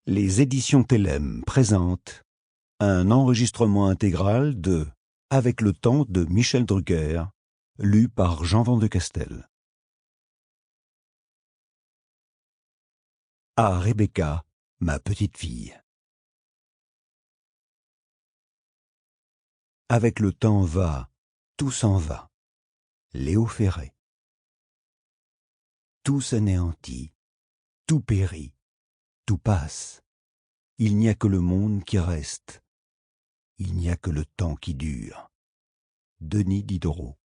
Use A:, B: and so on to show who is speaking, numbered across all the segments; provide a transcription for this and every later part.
A: Les éditions Tellem présentent un enregistrement intégral de Avec le temps de Michel Drucker, lu par Jean Van de Castel. À Rebecca, ma petite fille. Avec le temps va, tout s'en va. Léo Ferré. Tout s'anéantit, tout périt, tout passe. Il n'y a que le monde qui reste. Il n'y a que le temps qui dure. Denis Diderot.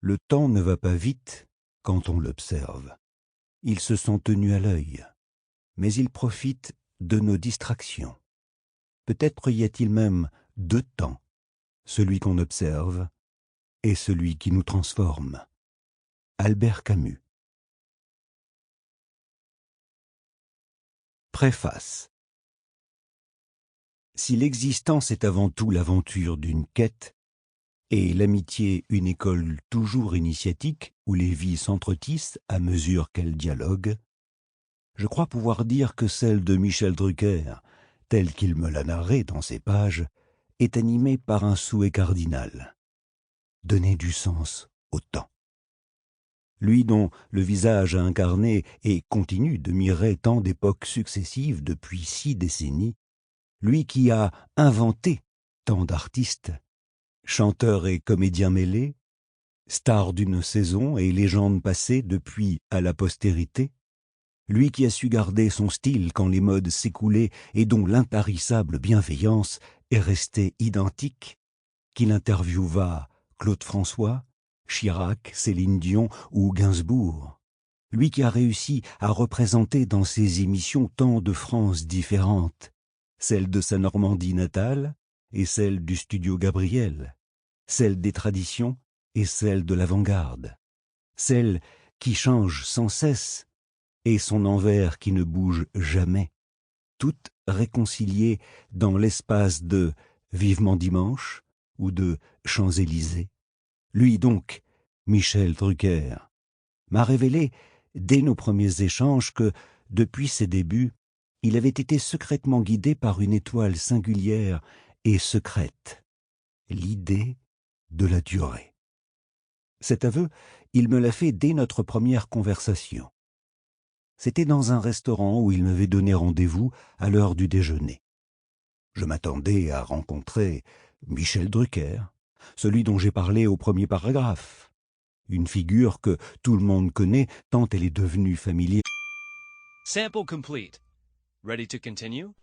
A: Le temps ne va pas vite quand on l'observe. Il se sent tenu à l'œil, mais il profite de nos distractions. Peut-être y a-t-il même deux temps, celui qu'on observe et celui qui nous transforme. Albert Camus. Préface. Si l'existence est avant tout l'aventure d'une quête, et l'amitié une école toujours initiatique où les vies s'entretissent à mesure qu'elles dialoguent, je crois pouvoir dire que celle de Michel Drucker, telle qu'il me l'a narrée dans ses pages, est animée par un souhait cardinal: donner du sens au temps. Lui dont le visage a incarné et continue de mirer tant d'époques successives depuis 6 décennies, lui qui a inventé tant d'artistes, chanteurs et comédiens mêlés, stars d'une saison et légendes passées depuis à la postérité, lui qui a su garder son style quand les modes s'écoulaient et dont l'intarissable bienveillance est restée identique, qu'il interviewa Claude François, Chirac, Céline Dion ou Gainsbourg, lui qui a réussi à représenter dans ses émissions tant de France différentes, celle de sa Normandie natale et celle du studio Gabriel, celle des traditions et celle de l'avant-garde, celle qui change sans cesse et son envers qui ne bouge jamais, toutes réconciliées dans l'espace de Vivement dimanche ou de Champs-Élysées. Lui donc, Michel Drucker, m'a révélé dès nos premiers échanges que, depuis ses débuts, il avait été secrètement guidé par une étoile singulière et secrète, l'idée de la durée. Cet aveu, il me l'a fait dès notre première conversation. C'était dans un restaurant où il m'avait donné rendez-vous à l'heure du déjeuner. Je m'attendais à rencontrer Michel Drucker, celui dont j'ai parlé au premier paragraphe. Une figure que tout le monde connaît tant elle est devenue familière.
B: Sample complete. Ready to continue?